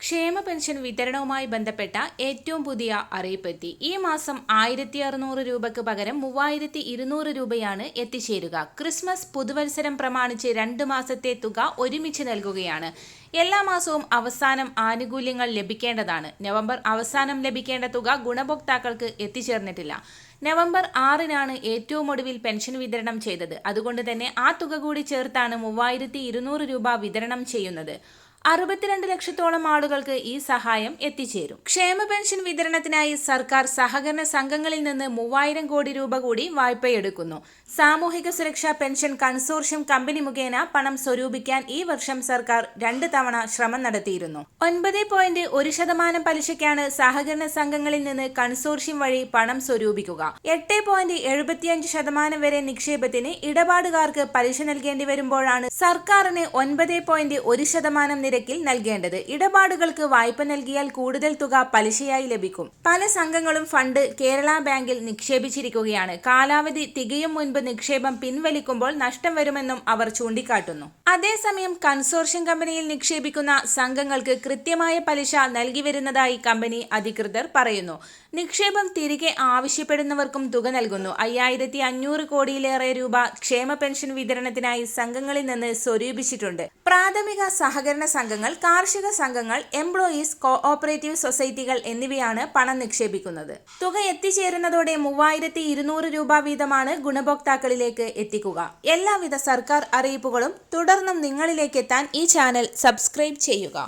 ക്ഷേമ പെൻഷൻ വിതരണവുമായി ബന്ധപ്പെട്ട ഏറ്റവും പുതിയ അറിയിപ്പെത്തി. ഈ മാസം 1600 രൂപയ്ക്ക് പകരം 3200 രൂപയാണ് എത്തിച്ചേരുക. ക്രിസ്മസ് പുതുവത്സരം പ്രമാണിച്ച് 2 മാസത്തെ തുക ഒരുമിച്ച് നൽകുകയാണ്. എല്ലാ മാസവും അവസാനം ആനുകൂല്യങ്ങൾ ലഭിക്കേണ്ടതാണ്. നവംബർ അവസാനം ലഭിക്കേണ്ട തുക ഗുണഭോക്താക്കൾക്ക് എത്തിച്ചേർന്നിട്ടില്ല. നവംബർ 6-നാണ് ഏറ്റവും ഒടുവിൽ പെൻഷൻ വിതരണം ചെയ്തത്. അതുകൊണ്ട് തന്നെ ആ തുക കൂടി ചേർത്താണ് 3200 രൂപ വിതരണം ചെയ്യുന്നത്. 62 ലക്ഷത്തോളം ആളുകൾക്ക് ഈ സഹായം എത്തിച്ചേരും. ക്ഷേമ പെൻഷൻ വിതരണത്തിനായി സർക്കാർ സഹകരണ സംഘങ്ങളിൽ നിന്ന് 3000 കോടി രൂപ കൂടി വായ്പയെടുക്കുന്നു. സാമൂഹിക സുരക്ഷാ പെൻഷൻ കൺസോർഷ്യം കമ്പനി മുഖേന പണം സ്വരൂപിക്കാൻ ഈ വർഷം സർക്കാർ 2 തവണ ശ്രമം നടത്തിയിരുന്നു. 9.1% പലിശയ്ക്കാണ് സഹകരണ സംഘങ്ങളിൽ നിന്ന് കൺസോർഷ്യം വഴി പണം സ്വരൂപിക്കുക. 8.75% വരെ നിക്ഷേപത്തിന് ഇടപാടുകാർക്ക് പലിശ നൽകേണ്ടി വരുമ്പോഴാണ് സർക്കാരിന് 9.1% നിരക്കിൽ നൽകേണ്ടത്. ഇടപാടുകൾക്ക് വായ്പ നൽകിയാൽ കൂടുതൽ തുക പലിശയായി ലഭിക്കും. പല സംഘങ്ങളും ഫണ്ട് കേരള ബാങ്കിൽ നിക്ഷേപിച്ചിരിക്കുകയാണ്. കാലാവധി തികയും മുൻപ് നിക്ഷേപം പിൻവലിക്കുമ്പോൾ നഷ്ടം വരുമെന്നും അവർ ചൂണ്ടിക്കാട്ടുന്നു. അതേസമയം കൺസോർഷ്യം കമ്പനിയിൽ നിക്ഷേപിക്കുന്ന സംഘങ്ങൾക്ക് കൃത്യമായ പലിശ നൽകി വരുന്നതായി കമ്പനി അധികൃതർ പറയുന്നു. നിക്ഷേപം തിരികെ ആവശ്യപ്പെടുന്നവർക്കും തുക നൽകുന്നു. 5500 കോടിയിലേറെ രൂപ ക്ഷേമ പെൻഷൻ വിതരണത്തിനായി സംഘങ്ങളിൽ നിന്ന് സ്വരൂപിച്ചിട്ടുണ്ട്. പ്രാഥമിക സഹകരണ സംഘങ്ങൾ, കാർഷിക സംഘങ്ങൾ, എംപ്ലോയീസ് കോഓപ്പറേറ്റീവ് സൊസൈറ്റികൾ എന്നിവയാണ് പണം നിക്ഷേപിക്കുന്നത്. തുക എത്തിച്ചേരുന്നതോടെ 3200 രൂപ വീതമാണ് ഗുണഭോക്താക്കളിലേക്ക് എത്തിക്കുക. എല്ലാവിധ സർക്കാർ അറിയിപ്പുകളും തുടർന്നും നിങ്ങളിലേക്ക് എത്താൻ ഈ ചാനൽ സബ്സ്ക്രൈബ് ചെയ്യുക.